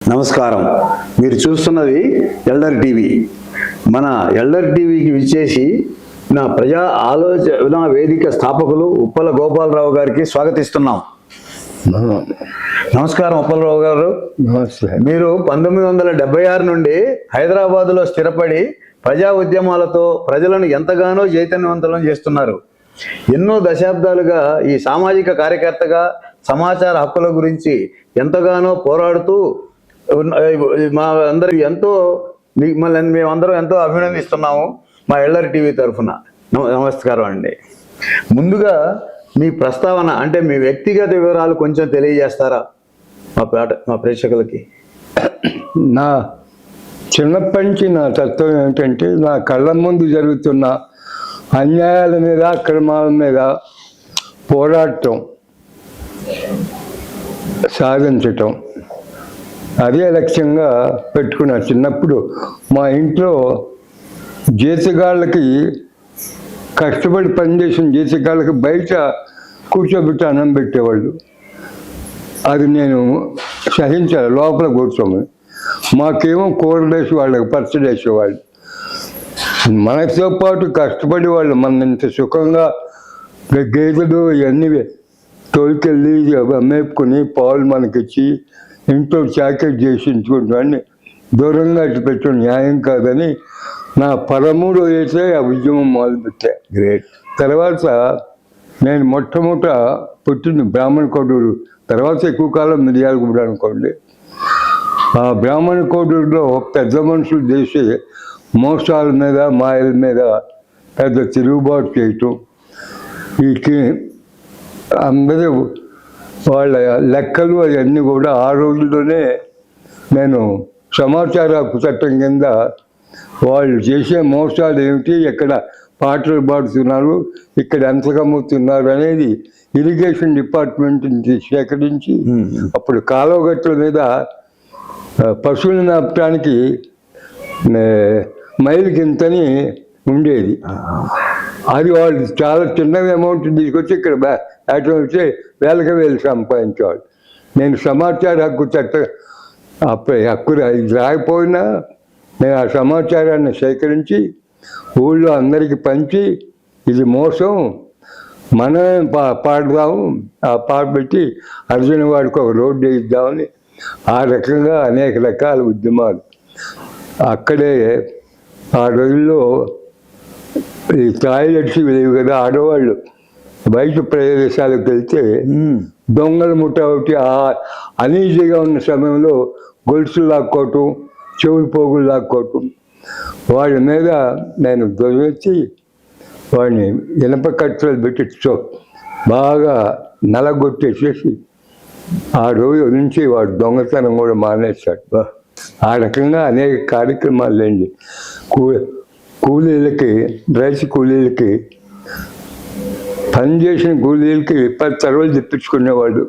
నమస్కారం. మీరు చూస్తున్నది ఎల్డర్ టీవీ. మన ఎల్డర్ టీవీకి విచ్చేసి నా ప్రజా ఆలోచన వేదిక స్థాపకులు ఉప్పల గోపాలరావు గారికి స్వాగతిస్తున్నాం. నమస్కారం ఉప్పలరావు గారు. మీరు 1976 నుండి హైదరాబాదులో స్థిరపడి ప్రజా ఉద్యమాలతో ప్రజలను ఎంతగానో చైతన్యవంతులను చేస్తున్నారు. ఎన్నో దశాబ్దాలుగా ఈ సామాజిక కార్యకర్తగా సమాచార హక్కుల గురించి ఎంతగానో పోరాడుతూ మా అందరి ఎంతో మిమ్మల్ని మేమందరం ఎంతో అభినందిస్తున్నాము మా ఎల్డర్ టీవీ తరఫున. నమస్కారం అండి. ముందుగా మీ ప్రస్తావన అంటే మీ వ్యక్తిగత వివరాలు కొంచెం తెలియజేస్తారా మా ప్రేక్షకులకి? నా చిన్నప్పటి నుంచి నా తత్వం ఏమిటంటే, నా కళ్ళ ముందు జరుగుతున్న అన్యాయాల మీద అక్రమాల మీద పోరాటం, సాధించటం, అదే లక్ష్యంగా పెట్టుకున్నా. చిన్నప్పుడు మా ఇంట్లో జీతగాళ్ళకి, కష్టపడి పనిచేసిన జీతగాళ్ళకి బయట కూర్చోబెట్టి అన్నం పెట్టేవాళ్ళు. అది నేను సహించాలి, లోపల కూర్చోమని. మాకేమో కూరలు వేసి వాళ్ళకి పచ్చడి వేసేవాళ్ళు. మనతో పాటు కష్టపడి వాళ్ళు మన ఇంత సుఖంగా గేదెలు ఇవన్నీ తోలికెళ్ళి మేపుకొని పాలు మనకిచ్చి ఇంట్లో చాకెట్ చేసి ఉంచుకుంటామని దూరంగా అటు పెట్టడం న్యాయం కాదని నా 13 వయసే ఆ ఉద్యమం మొదలుపెట్టా. గ్రేట్. తర్వాత నేను మొట్టమొదట పుట్టింది బ్రాహ్మణ కోడూరు, తర్వాత ఎక్కువ కాలం మిర్యాలగూడ అనుకోండి. ఆ బ్రాహ్మణ కోడూరులో పెద్ద మనుషులు చేసే మోసాల మీద, మాయల మీద పెద్ద తిరుగుబాటు చేయటం, వీటికి అందరూ వాళ్ళ లెక్కలు అవన్నీ కూడా ఆ రోజుల్లోనే నేను సమాచార హక్కు చట్టం కింద వాళ్ళు చేసే మోసాలు ఏమిటి, ఎక్కడ పాటలు పాడుతున్నారు, ఇక్కడ ఎంత కమ్ముతున్నారు అనేది ఇరిగేషన్ డిపార్ట్మెంట్ నుంచి సేకరించి అప్పుడు కాలువగట్ల మీద పశువులు నాపటానికి మైలుకి ఇంతని ఉండేది. అది వాళ్ళు చాలా చిన్న అమౌంట్ తీసుకొచ్చి ఇక్కడ వచ్చి వేలకు వేలు సంపాదించేవాళ్ళు. నేను సమాచార హక్కు చట్టం హక్కు రాకపోయినా నేను ఆ సమాచారాన్ని సేకరించి ఊళ్ళో అందరికీ పంచి, ఇది మోసం, మనమే పాడదాము, ఆ పాట పెట్టి అర్జున వాడికి ఒక రోడ్డు వేయిద్దామని ఆ రకంగా అనేక రకాల ఉద్యమాలు. అక్కడే ఆ రోజుల్లో ఈ టాయిలెట్స్ లేవు కదా, ఆడవాళ్ళు బయట ప్రదేశాలకు వెళ్తే దొంగల ముఠ ఒకటి అనీజీగా ఉన్న సమయంలో గొలుసులు లాక్కోవటం, చెవులు పోగులు లాక్కోవటం, వాడి మీద నేను దొరిచి వాడిని ఇనప కట్టలు పెట్టి బాగా నలగొట్టేసేసి ఆ రోజు నుంచి వాడు దొంగతనం కూడా మానేశాడు. ఆ రకంగా అనేక కార్యక్రమాలు లేండి. కూలీలకి, రైస్ కూలీలకి, పనిచేసిన కూలీలకి 10 తరవలు తెప్పించుకునేవాడు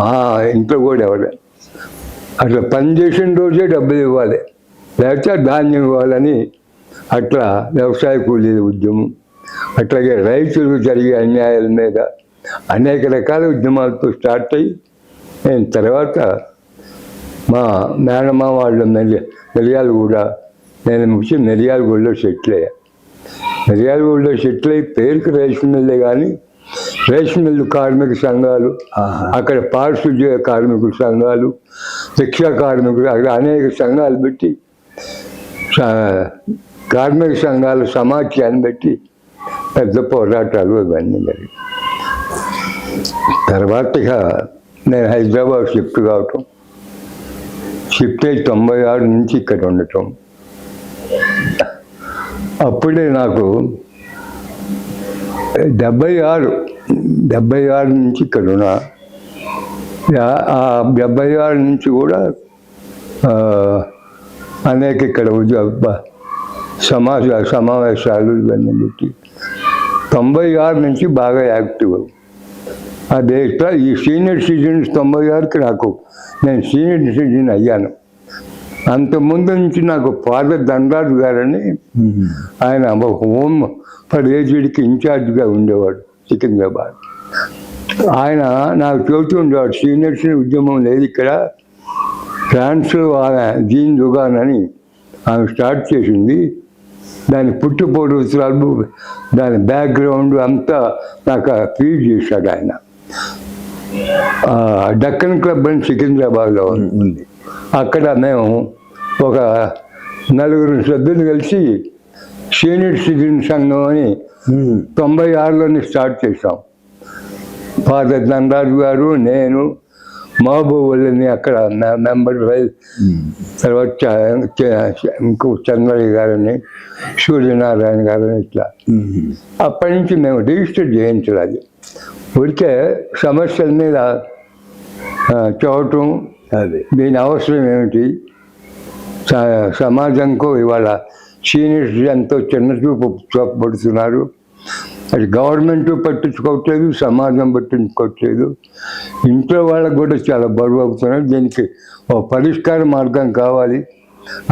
ఆ ఇంట్లో కూడా. ఎవరు అట్లా పనిచేసిన రోజే డబ్బులు ఇవ్వాలి, లేకపోతే ధాన్యం ఇవ్వాలని అట్లా వ్యవసాయ కూలీల ఉద్యమం. అట్లాగే రైతులకు జరిగే అన్యాయాల మీద అనేక రకాల ఉద్యమాలతో స్టార్ట్ అయ్యి నేను తర్వాత మా మేనమా వాళ్ళు మిర్యాలగూడ, నేను ముఖ్య మిర్యాలగూడలో సెటిల్ అయ్యా. మిర్యాలగూడలో సెటిల్ అయ్యి పేరుకి రైస్ మిల్లే కానీ రైస్ మిల్లు కార్మిక సంఘాలు, అక్కడ పారిశుద్ధ్య కార్మికుల సంఘాలు, రిక్షా కార్మికులు, అక్కడ అనేక సంఘాలు పెట్టి కార్మిక సంఘాల సమాఖ్యాన్ని పెట్టి పెద్ద పోరాటాలు ఇవన్నీ జరిగాయి. తర్వాత నేను హైదరాబాద్ షిఫ్ట్ కావటం, షిఫ్ట్ అయ్యి 96 నుంచి ఇక్కడ ఉండటం. అప్పుడే నాకు 76 నుంచి ఇక్కడ ఉన్నా. ఆ 76 నుంచి కూడా అనేక ఇక్కడ సమావేశాలు ఇవన్నీ పెట్టి 96 నుంచి బాగా యాక్టివ్. అదే ఇట్లా ఈ సీనియర్ సిటిజన్స్ 96కి నేను సీనియర్ సిటిజన్ అయ్యాను. అంతకుముందు నుంచి నాకు ఫాదర్ ధనరాజు గారని ఆయన హోమ్ ఫర్ ఏజ్డ్కి ఇన్ఛార్జ్గా ఉండేవాడు సికింద్రాబాద్. ఆయన నాకు చెబుతూ ఉండేవాడు, సీనియర్స్ ఉద్యమం లేదు ఇక్కడ, ఫ్రాన్స్లో ఆమె జీన్ దుగాన్ అని ఆమె స్టార్ట్ చేసింది. దాని పుట్టుపూర్వోత్తరాలు, దాని బ్యాక్గ్రౌండ్ అంతా నాకు ఫీడ్ చేశాడు ఆయన. డక్కన్ క్లబ్ అని సికింద్రాబాద్లో ఉంది. అక్కడ మేము ఒక 4 సభ్యులు కలిసి సీనియర్ సిటిజన్ సంఘం అని 96లోనే స్టార్ట్ చేసాం. ఫాదర్ ధనరాజు గారు, నేను, మహబూబుల్ని అక్కడ మెంబర్, తర్వాత ఇంకో చంద్రయ్య గారని, సూర్యనారాయణ గారని, ఇట్లా. అప్పటి నుంచి మేము రిజిస్టర్ చేయించాలి. అది ఉడికే సమస్యల మీద చూడటం, అది దీని అవసరం ఏమిటి, సమాజంకు ఇవాళ సీనియర్స్ ఎంతో చిన్న చూపడుతున్నారు. అది గవర్నమెంట్ పట్టించుకోవట్లేదు, సమాజం పట్టించుకోవట్లేదు, ఇంట్లో వాళ్ళకు కూడా చాలా బరువు అవుతున్నారు. దీనికి ఒక పరిష్కార మార్గం కావాలి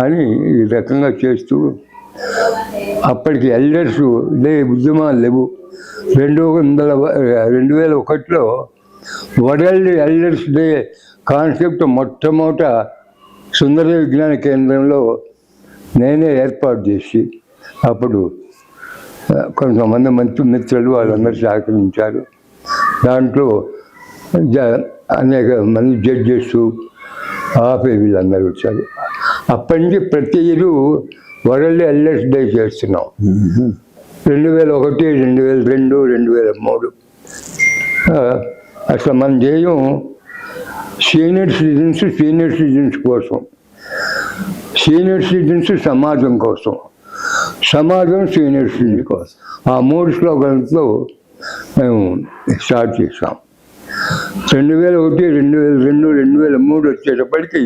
అని ఈ రకంగా చేస్తూ, అప్పటికి ఎల్డర్స్ ఉద్యమాలు లేవు. 2001లో వరల్డ్ ఎల్డర్స్ డే కాన్సెప్ట్ మొట్టమొదట సుందర విజ్ఞాన కేంద్రంలో నేనే ఏర్పాటు చేసి, అప్పుడు కొంతమంది మంచి మిత్రులు వాళ్ళందరూ సహకరించారు. దాంట్లో అనేక మంది జడ్జెస్, వీళ్ళందరూ వచ్చారు. అప్పటి నుంచి ప్రతి ఇయర్ వరల్డ్ ఎల్డర్స్ డే చేస్తున్నాం. 2001, 2002, 2003 అసలు మన ధ్యేయం సీనియర్ సిటిజన్స్ కోసం, సీనియర్ సిటిజన్స్ సమాజం కోసం, సమాజం సీనియర్ సిటిజన్ కోసం. ఆ 3 స్లోగన్స్తో మేము స్టార్ట్ చేసాం. 2001, 2002, 2003 వచ్చేటప్పటికి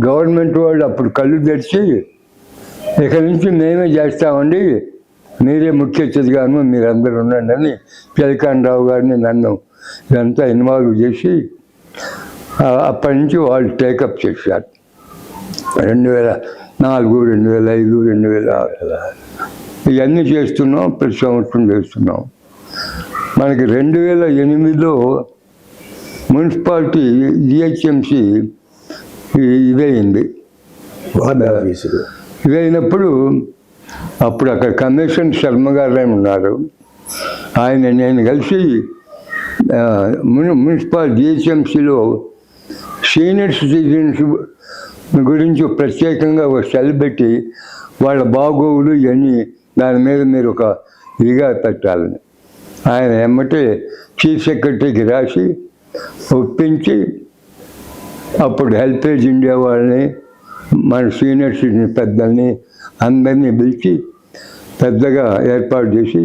గవర్నమెంట్ వాళ్ళు అప్పుడు కళ్ళు తెరిచి, ఇక్కడి నుంచి మేమే చేస్తామండి, మీరే ముఖ్య అతిథిగాను మీరందరూ ఉండండి అని చలికాండరావు గారిని, నన్ను ఇదంతా ఇన్వాల్వ్ చేసి అప్పటి నుంచి వాళ్ళు టేకప్ చేశారు. 2004, 2005, 2006 ఇవన్నీ చేస్తున్నాం. ప్రతి సంవత్సరం చేస్తున్నాం. మనకి 2008లో మున్సిపాలిటీ జిహెచ్ఎంసి ఇదైంది. ఇదైనప్పుడు అప్పుడు అక్కడ కమిషన్ శర్మ గారు ఉన్నారు. ఆయన నేను కలిసి మున్సిపల్ జిహెచ్ఎంసిలో సీనియర్ సిటిజన్స్ గురించి ప్రత్యేకంగా ఒక సెల్ పెట్టి వాళ్ళ బాగోగులు ఇవన్నీ దాని మీద మీరు ఒక ఇదిగా పెట్టాలని ఆయన ఎమ్మటే చీఫ్ సెక్రటరీకి రాసి ఒప్పించి, అప్పుడు హెల్పేజ్ ఇండియా వాళ్ళని, మన సీనియర్ సిటిజన్ పెద్దల్ని అందరినీ పిలిచి పెద్దగా ఏర్పాటు చేసి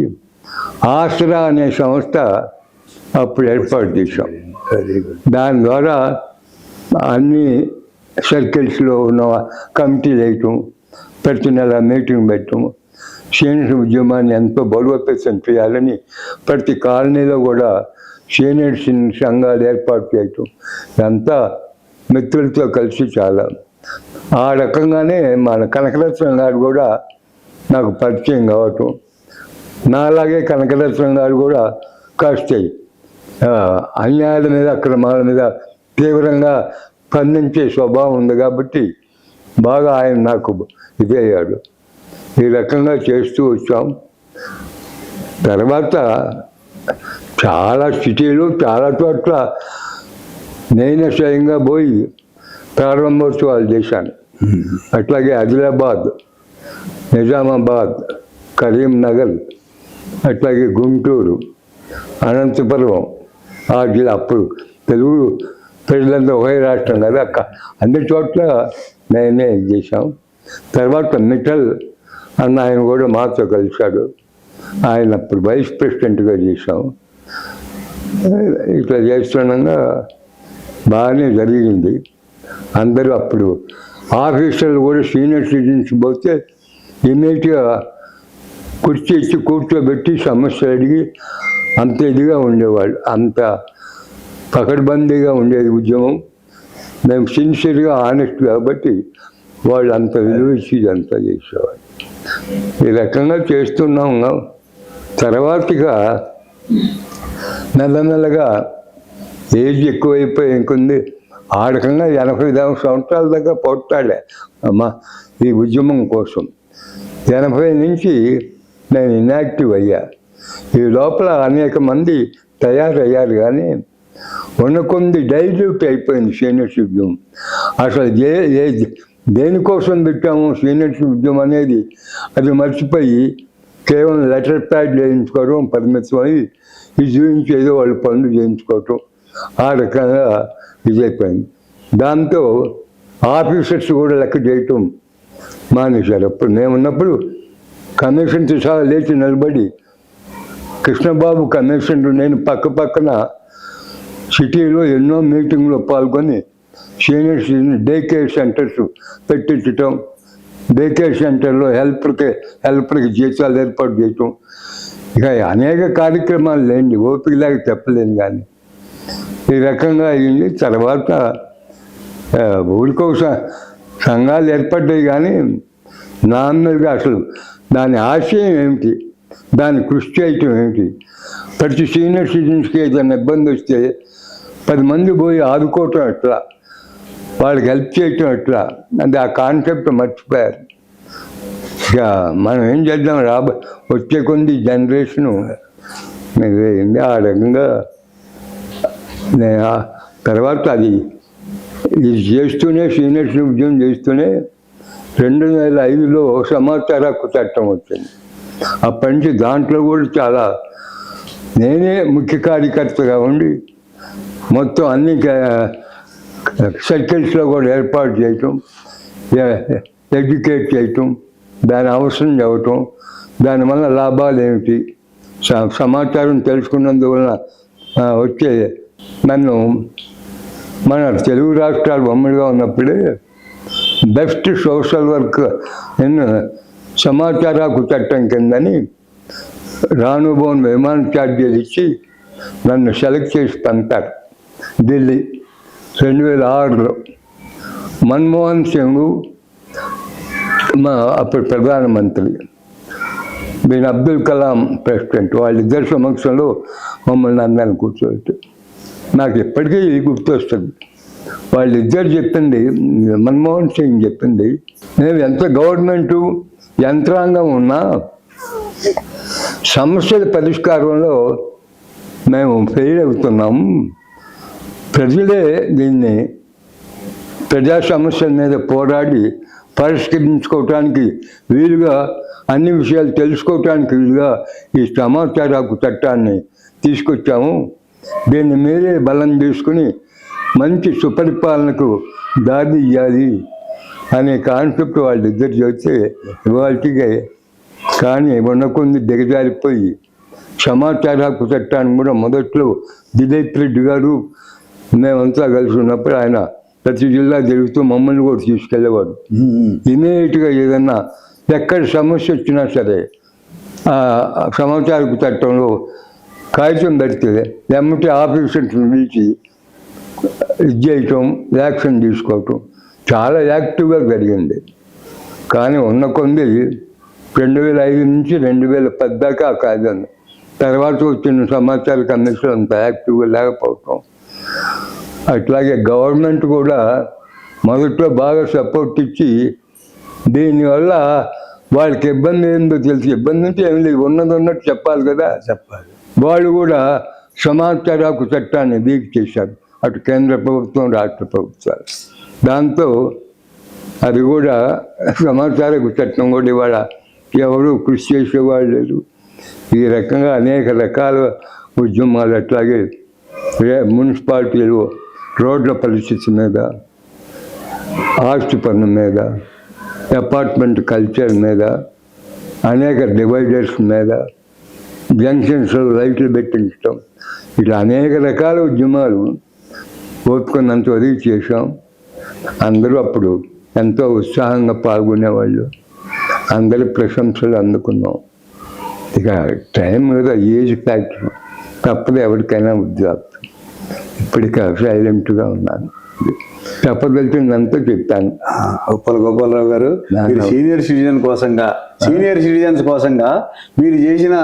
ఆసరా అనే సంస్థ అప్పుడు ఏర్పాటు చేశాం. దాని ద్వారా అన్ని సర్కిల్స్లో ఉన్న కమిటీలు వేయటం, ప్రతి నెల మీటింగ్ పెట్టడం, సీనియర్ ఉద్యమాన్ని ఎంతో బలోపేతం చేయాలని ప్రతి కాలనీలో కూడా సీనియర్ సంఘాలు ఏర్పాటు చేయటం, ఇదంతా మిత్రులతో కలిసి చాలా. ఆ రకంగానే మన కనకరత్నం గారు కూడా నాకు పరిచయం కావటం, నాలాగే కనకరత్నం గారు కూడా కాస్త అన్యాయాల మీద, అక్రమాల మీద తీవ్రంగా స్పందించే స్వభావం ఉంది కాబట్టి బాగా ఆయన నాకు ఇదయ్యాడు. ఈ రకంగా చేస్తూ వచ్చాం. తర్వాత చాలా సిటీలు, చాలా చోట్ల నేనే స్వయంగా పోయి ప్రారంభోత్సవాలు చేశాను. అట్లాగే ఆదిలాబాద్, నిజామాబాద్, కరీంనగర్, అట్లాగే గుంటూరు, అనంతపురం, ఆ జిల్లా. అప్పుడు తెలుగు ప్రజలంతా ఒకే రాష్ట్రం కదా, అన్ని చోట్ల నేనే చేశాం. తర్వాత మిఠల్ అన్న ఆయన కూడా మాతో కలిశాడు. ఆయన అప్పుడు వైస్ ప్రెసిడెంట్గా చేశాం. ఇట్లా చేస్తుండగా బాగానే జరిగింది. అందరూ అప్పుడు ఆఫీసర్లు కూడా సీనియర్ సిటిజన్స్ పోతే ఇమీడియట్గా కుర్చీ ఇచ్చి కూర్చోబెట్టి సమస్యలు అడిగి అంత ఇదిగా ఉండేవాళ్ళు. అంత పకడ్బందీగా ఉండేది ఉద్యమం. మేము సిన్సియర్గా, ఆనెస్ట్ కాబట్టి వాళ్ళు అంత విలువ ఇచ్చి ఇదంతా చేసేవాళ్ళు. ఈ రకంగా చేస్తున్నాం. తర్వాతగా మెల్లమెల్లగా ఏజ్ ఎక్కువైపోయి ఇంకొంది ఆ రకంగా 80 సంవత్సరాల దాకా పోట్లాడే అమ్మ ఈ ఉద్యమం కోసం. 80 నుంచి నేను ఇన్యాక్టివ్ అయ్యా. ఈ లోపల అనేక మంది తయారయ్యారు, కానీ ఉన్న కొన్ని డైల్యూట్ అయిపోయింది సీనియర్స్ ఉద్యమం. అసలు దేనికోసం పెట్టాము సీనియర్స్ ఉద్యమం అనేది అది మర్చిపోయి కేవలం లెటర్ ప్యాడ్ చేయించుకోవడం పరిమితమై ఇది చూపించి ఏదో వాళ్ళు పనులు చేయించుకోవటం, ఆ రకంగా ఇదైపోయింది. దాంతో ఆఫీసర్స్ కూడా లెక్క చేయటం మానేశారు. అప్పుడు మేమున్నప్పుడు కమిషన్తో సహా లేచి నిలబడి కృష్ణబాబు కమిషనర్ నేను పక్కన సిటీలో ఎన్నో మీటింగ్లో పాల్గొని సీనియర్స్ డే కేర్ సెంటర్స్ పెట్టించటం, డే కేర్ సెంటర్లో హెల్పర్కి జీతాలు ఏర్పాటు చేయటం, ఇక అనేక కార్యక్రమాలు లేండి, ఓపికలాగా చెప్పలేను. కానీ ఈ రకంగా అయింది. తర్వాత ఊరికో సంఘాలు ఏర్పడ్డాయి, కానీ నార్మల్గా అసలు దాని ఆశయం ఏమిటి, దాని కృషి చేయటం ఏమిటి, ప్రతి సీనియర్ సిటిజన్స్కి ఏదైనా ఇబ్బంది వస్తే 10 మంది పోయి ఆదుకోవటం ఎట్లా, వాళ్ళకి హెల్ప్ చేయటం ఎట్లా, అది ఆ కాన్సెప్ట్ మర్చిపోయారు. ఇక మనం ఏం చేద్దాం, వచ్చే కొన్ని జనరేషను అయింది. ఆ రకంగా నేను తర్వాత ఇది చేస్తూనే సీనియర్స్ ఉద్యమం చేస్తూనే 2005లో సమాచార హక్కు చట్టం వచ్చింది. అప్పటి నుంచి దాంట్లో కూడా చాలా నేనే ముఖ్య కార్యకర్తగా ఉండి మొత్తం అన్ని సర్కిల్స్లో కూడా ఏర్పాటు చేయటం, ఎడ్యుకేట్ చేయటం, దాని అవసరం చెప్పటం, దానివల్ల లాభాలు ఏమిటి, సమాచారం తెలుసుకున్నందువలన వచ్చే నన్ను మన తెలుగు రాష్ట్రాలు ఉమ్మడిగా ఉన్నప్పుడే బెస్ట్ సోషల్ వర్క్ సమాచార హక్కు చట్టం కిందని రానుభవన్ విమాన ఛార్జీలు ఇచ్చి నన్ను సెలెక్ట్ చేసి పంపారు ఢిల్లీ 2006లో. మన్మోహన్ సింగ్ మా అప్పుడు ప్రధానమంత్రి, నేను అబ్దుల్ కలాం ప్రెసిడెంట్, వాళ్ళిద్దరి సమక్షంలో మమ్మల్ని అందరిని కూర్చోబెట్టి నాకు ఎప్పటికీ గుర్తొస్తుంది. వాళ్ళిద్దరు చెప్పింది, మన్మోహన్ సింగ్ చెప్పింది, మేము ఎంత గవర్నమెంటు యంత్రాంగం ఉన్నా సమస్యల పరిష్కారంలో మేము ఫెయిల్ అవుతున్నాము. ప్రజలే దీన్ని ప్రజా సమస్యల మీద పోరాడి పరిష్కరించుకోవటానికి వీలుగా, అన్ని విషయాలు తెలుసుకోవటానికి వీలుగా ఈ సమాచార హక్కు చట్టాన్ని తీసుకొచ్చాము. దీన్ని మీరే బలం తీసుకుని మంచి సుపరిపాలనకు దారి ఇవ్వాలి అనే కాన్సెప్ట్ వాళ్ళిద్దరు చెప్తే ఇవాళకి, కానీ ఉన్నకొంది దిగజారిపోయి సమాచార హక్కు చట్టాన్ని కూడా మొదట్లో దిలీప్ రెడ్డి గారు మేమంతా కలిసి ఉన్నప్పుడు ఆయన ప్రతి జిల్లా తిరుగుతూ మమ్మల్ని కూడా తీసుకెళ్ళేవాడు. ఇమీడియట్గా ఏదన్నా ఎక్కడ సమస్య వచ్చినా సరే సమాచార హక్కు చట్టంలో కాగితం పెడితే ఎమ్మటి ఆఫీసర్స్ని పిలిచి ఇది చేయటం, యాక్షన్ తీసుకోవటం చాలా యాక్టివ్గా జరిగింది. కానీ ఉన్న కొంది 2005 నుంచి 2010 దాకా ఆ కాగితం, తర్వాత వచ్చిన సమాచార కమిషన్ అంత యాక్టివ్గా లేకపోవటం. అట్లాగే గవర్నమెంట్ కూడా మొదట్లో బాగా సపోర్ట్ ఇచ్చి దీనివల్ల వాళ్ళకి ఇబ్బంది ఏందో తెలిసి, ఇబ్బంది అంటే ఏం లేదు, ఉన్నట్టు చెప్పాలి కదా, వాళ్ళు కూడా సమాచార హక్కు చట్టాన్ని వీక్ చేశారు, అటు కేంద్ర ప్రభుత్వం రాష్ట్ర ప్రభుత్వాలు. దాంతో అది కూడా సమాచార హక్కు చట్టం కూడా ఇవాళ ఎవరు కృషి చేసేవాళ్ళు లేరు. ఈ రకంగా అనేక రకాల ఉద్యమాలు, అట్లాగే మున్సిపాలిటీలు రోడ్ల పరిస్థితి మీద, ఆస్తి పన్ను మీద, అపార్ట్మెంట్ కల్చర్ మీద, అనేక డివైడర్స్ మీద, జంక్షన్స్లో లైట్లు పెట్టించడం, ఇట్లా అనేక రకాల ఉద్యమాలు ఓపుకున్నంత వరకు చేసాం. అందరూ అప్పుడు ఎంతో ఉత్సాహంగా పాల్గొనేవాళ్ళు, అందరి ప్రశంసలు అందుకున్నాం. ఇక టైం మీద ఏజ్ ఫ్యాక్టర్ తప్పదు ఎవరికైనా ఉద్యోగం. ఇప్పటికే సైలెంట్గా ఉన్నాను, చెప్పదలిచిందంతా చెప్పాను. ఉప్పల గోపాలరావు గారు, సీనియర్ సిటిజన్స్ కోసంగా మీరు చేసిన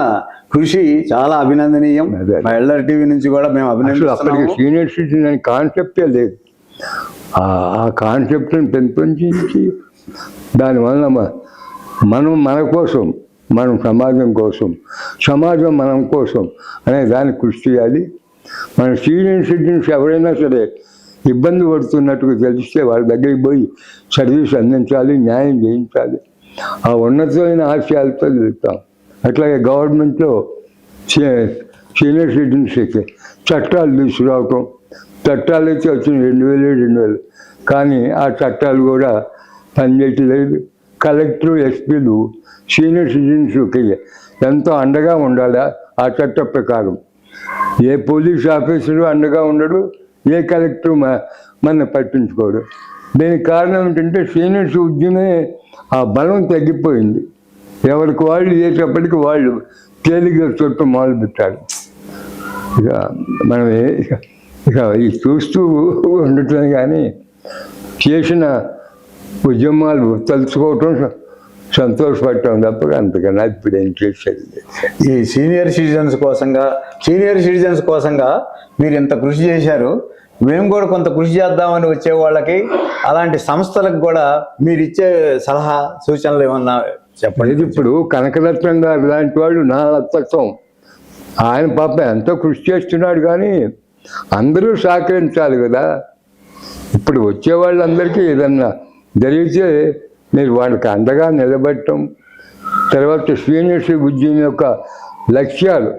కృషి చాలా అభినందనీయం. మా ఎల్ఆర్ టీవీ నుంచి కూడా మేము అభినందిస్తున్నాము. అప్పటికి సీనియర్ సిటిజన్ అనే కాన్సెప్టే లేదు. ఆ కాన్సెప్ట్ని పెంపొందించి దానివల్ల మనం మన కోసం, మనం సమాజం కోసం, సమాజం మనం కోసం అనే దాన్ని కృషి చేయాలి. మన సీనియర్ సిటిజన్స్ ఎవరైనా సరే ఇబ్బంది పడుతున్నట్టుగా తెలిస్తే వాళ్ళ దగ్గరికి పోయి సర్వీస్ అందించాలి, న్యాయం చేయించాలి. ఆ ఉన్నతమైన ఆశయాలతో వెళ్తాం. అట్లాగే గవర్నమెంట్లో సీనియర్ సిటిజన్స్కి చట్టాలు తీసుకురావటం, చట్టాలు అయితే వచ్చిన 2000 కానీ ఆ చట్టాలు కూడా పనిచేయట్లేదు. కలెక్టరు, ఎస్పీలు సీనియర్ సిటిజన్స్కి ఎంతో అండగా ఉండాలి. ఆ చట్ట ప్రకారం ఏ పోలీస్ ఆఫీసరు అండగా ఉండడు, ఏ కలెక్టరు మన పట్టించుకోడు. దీనికి కారణం ఏంటంటే సీనియర్స్ ఉద్యమే ఆ బలం తగ్గిపోయింది. ఎవరికి వాళ్ళు చేసేటప్పటికి వాళ్ళు తేలిగ్గా చుట్టం మొదలుపెట్టారు. ఇక మనం ఇక ఈ చూస్తూ ఉండటం కానీ చేసిన ఉద్యమాలు తలుచుకోవటం, సంతోషపడటం తప్ప అంతకన్నా ఇప్పుడు ఏం చేసేది. ఈ సీనియర్ సిటిజన్స్ కోసంగా మీరు ఇంత కృషి చేశారు. మేము కూడా కొంత కృషి చేద్దామని వచ్చే వాళ్ళకి, అలాంటి సంస్థలకు కూడా మీరు ఇచ్చే సలహా సూచనలు ఏమన్నా చెప్పండి. ఇప్పుడు కనకరత్నం గారు లాంటి వాళ్ళు నా నచ్చత్వం. ఆయన పాప ఎంతో కృషి చేస్తున్నాడు, కానీ అందరూ సహకరించాలి కదా. ఇప్పుడు వచ్చే వాళ్ళందరికీ ఏదన్నా జరిగితే మీరు వాళ్ళకి అండగా నిలబెట్టడం, తర్వాత సీనియర్స్ ఉద్యమం యొక్క లక్ష్యాలు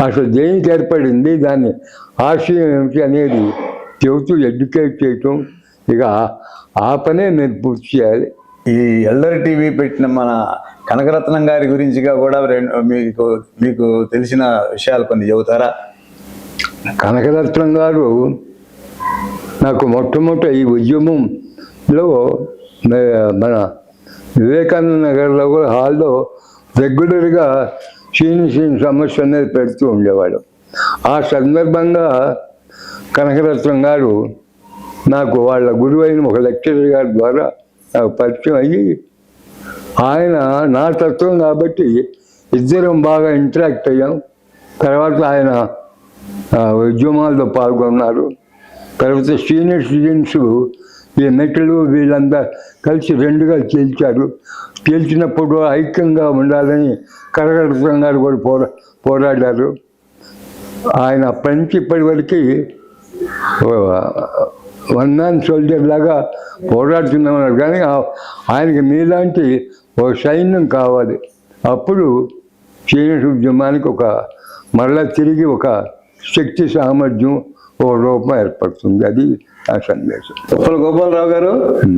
అసలు దేనికి ఏర్పడింది, దాన్ని ఆశయం ఏమిటి అనేది చెబుతూ ఎడ్యుకేట్ చేయటం, ఇక ఆ పనే మీరు పూర్తి చేయాలి. ఈ ఎల్డర్ టీవీ పెట్టిన మన కనకరత్నం గారి గురించిగా కూడా మీకు తెలిసిన విషయాలు కొన్ని చెబుతారా? కనకరత్నం గారు నాకు మొట్టమొదటి ఈ ఉద్యమంలో మన వివేకానంద నగర్లో కూడా హాల్లో రెగ్యులర్గా సీనియర్ సమస్య అనేది పెడుతూ ఉండేవాడు. ఆ సందర్భంగా కనకరత్నం గారు నాకు వాళ్ళ గురువైన ఒక లెక్చరర్ గారి ద్వారా నాకు పరిచయం అయ్యి, ఆయన నా తత్వం కాబట్టి ఇద్దరం బాగా ఇంటరాక్ట్ అయ్యాం. తర్వాత ఆయన ఉద్యమాల్లో పాల్గొన్నారు. తర్వాత సీనియర్ సిటిజన్స్ ఈ మెట్లు వీళ్ళంతా కలిసి రెండుగా తేల్చారు. తేల్చినప్పుడు ఐక్యంగా ఉండాలని కనకరత్నం గారు కూడా పోరాడారు. ఆయన అప్పటి నుంచి ఇప్పటి వరకు వన్ మ్యాన్ సోల్జర్ లాగా పోరాడుతున్నామన్నారు. కానీ ఆయనకి మీలాంటి ఒక సైన్యం కావాలి. అప్పుడు సీనియర్ ఉద్యమానికి మరలా తిరిగి ఒక శక్తి సామర్థ్యం, ఒక రూపం ఏర్పడుతుంది. అది ఆ సందేశం. ఉప్పల గోపాలరావు గారు,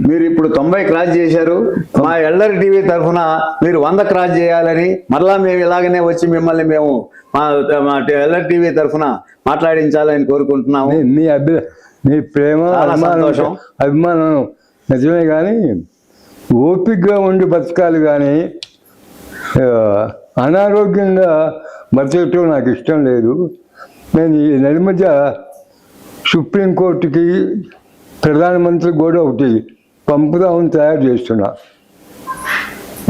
మీరు ఇప్పుడు 90 క్రాస్ చేశారు. మా ఎల్డర్ టీవీ తరఫున మీరు 100 క్రాస్ చేయాలని, మరలా మేము ఇలాగనే వచ్చి మిమ్మల్ని మేము మా ఎల్డర్ టీవీ తరఫున మాట్లాడించాలని కోరుకుంటున్నాము. మీ ప్రేమ, అభిమానం నిజమే, కానీ ఓపికగా ఉండి బతకాలి. కానీ అనారోగ్యంగా బతకటం నాకు ఇష్టం లేదు. నేను ఈ నెల మధ్య సుప్రీంకోర్టుకి, ప్రధానమంత్రికి కూడా ఒకటి పంపుదామని తయారు చేస్తున్నా.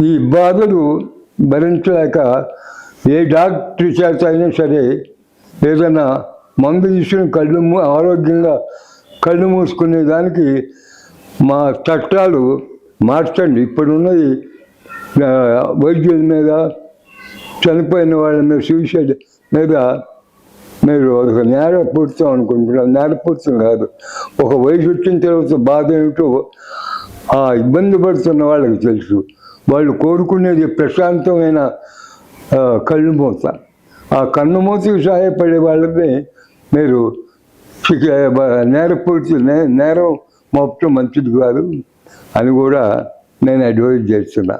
ఈ బాధలు భరించలేక ఏ డాక్టర్ చేత అయినా సరే ఏదైనా మందు తీసుకుని ఆరోగ్యంగా కళ్ళు మూసుకునే దానికి మా చట్టాలు మార్చండి. ఇప్పుడున్నది వైద్యుల మీద, చనిపోయిన వాళ్ళ మీద, సూసైడ్ మీద మీరు ఒక నేరపూర్తం అనుకుంటున్నారు. నేరపూర్తం కాదు, ఒక వయసు వచ్చిన తర్వాత బాధ ఏమిటో ఆ ఇబ్బంది పడుతున్న వాళ్ళకి తెలుసు. వాళ్ళు కోరుకునేది ప్రశాంతమైన కన్నుమూత. ఆ కన్నుమూతకు సహాయపడే వాళ్ళని మీరు నేరం మోపటం మంచిది కాదు అని కూడా నేను అడ్వైజ్ చేస్తున్నా.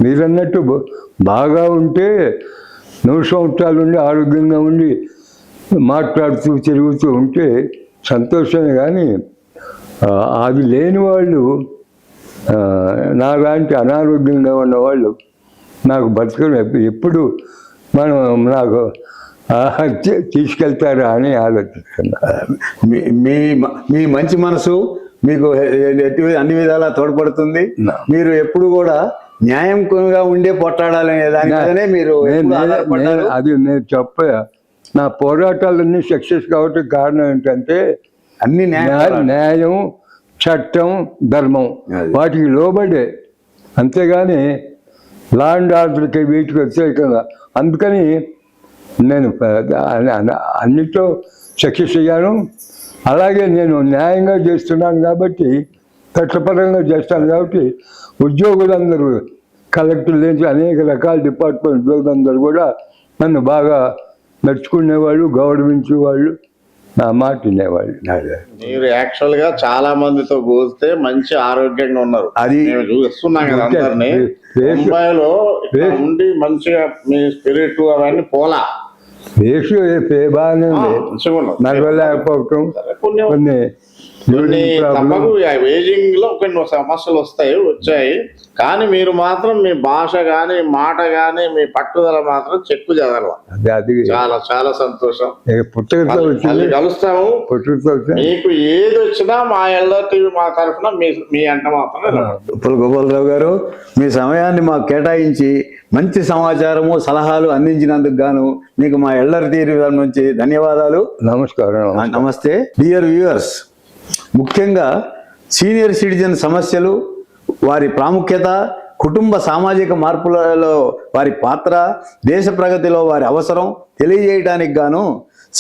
మీరన్నట్టు బాగా ఉంటే 100 సంవత్సరాలు ఉండి ఆరోగ్యంగా ఉండి మాట్లాడుతూ తిరుగుతూ ఉంటే సంతోషమే. కానీ అది లేని వాళ్ళు, నాలాంటి అనారోగ్యంగా ఉన్నవాళ్ళు నాకు బతకడం ఎప్పుడు నాకు తీసుకెళ్తారా అని ఆలోచిస్తున్నా. మీ మంచి మనసు మీకు అన్ని విధాలా తోడ్పడుతుంది. మీరు ఎప్పుడు కూడా న్యాయంగా ఉండే పోట్లాడాలనే దాని మీదనే మీరు అది నేను నా పోరాటాలన్నీ సక్సెస్ కావడానికి కారణం ఏంటంటే అన్ని న్యాయం, చట్టం, ధర్మం అది. వాటికి లోబడే, అంతేగాని లా అండ్ ఆర్డర్కి వీటికి వ్యతిరేకంగా. అందుకని నేను అన్నిట్లో సక్సెస్ అయ్యాను. అలాగే నేను న్యాయంగా చేస్తున్నాను కాబట్టి, చట్టపరంగా చేస్తాను కాబట్టి ఉద్యోగులందరూ, కలెక్టర్లు నుంచి అనేక రకాల డిపార్ట్మెంట్ ఉద్యోగులందరూ కూడా నన్ను బాగా మెచ్చుకునేవాళ్ళు, గౌరవించేవాళ్ళు, నా మాట వినేవాళ్ళు. మీరు యాక్చువల్ గా చాలా మందితో పోలిస్తే మంచి ఆరోగ్యంగా ఉన్నారు. అది మేము చూస్తున్నాం కదా అందరినీ. ఫేస్ ముంబైలో ఇక్కడ ఉండి మంచిగా మీ స్పిరిట్ అవన్నీ పోలా ఫేస్ బాగానే ఉంది, మంచిగా ఉన్నారు. నడవలేకపోవటం, కొన్ని కొన్ని కొన్ని తప్పకు ఏజింగ్ లో కొన్ని సమస్యలు వచ్చాయి. కానీ మీరు మాత్రం మీ భాష గాని, మాట గాని, మీ పట్టుదల మాత్రం చెక్కు చెదరల. అది చాలా చాలా సంతోషం. పుట్టకతో మళ్ళీ వచ్చింది, కలుస్తాము. పుట్టకతో వచ్చింది. మీకు ఏది వచ్చినా మా ఎల్ఆర్ టీవీ మా తరఫున మీ అంట మాత్రమే. ఉప్పల గోపాలరావు గారు, మీ సమయాన్ని మాకు కేటాయించి మంచి సమాచారము, సలహాలు అందించినందుకు గాను మీకు మా ఎల్ఆర్ టీవీ నుంచి ధన్యవాదాలు. నమస్కారం. నమస్తే. డియర్ వ్యూవర్స్, ముఖ్యంగా సీనియర్ సిటిజన్ సమస్యలు, వారి ప్రాముఖ్యత, కుటుంబ సామాజిక మార్పులలో వారి పాత్ర, దేశ ప్రగతిలో వారి అవసరం తెలియజేయడానికి గాను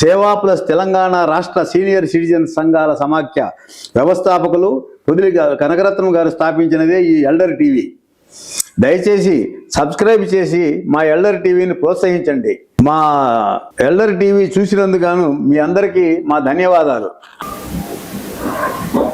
సేవా ప్లస్ తెలంగాణ రాష్ట్ర సీనియర్ సిటిజన్ సంఘాల సమాఖ్య వ్యవస్థాపకులు పొదిలి కనకరత్నం గారు స్థాపించినదే ఈ ఎల్డర్ టీవీ. దయచేసి సబ్స్క్రైబ్ చేసి మా ఎల్డర్ టీవీని ప్రోత్సహించండి. మా ఎల్డర్ టీవీ చూసినందుకు గాను మీ అందరికీ మా ధన్యవాదాలు.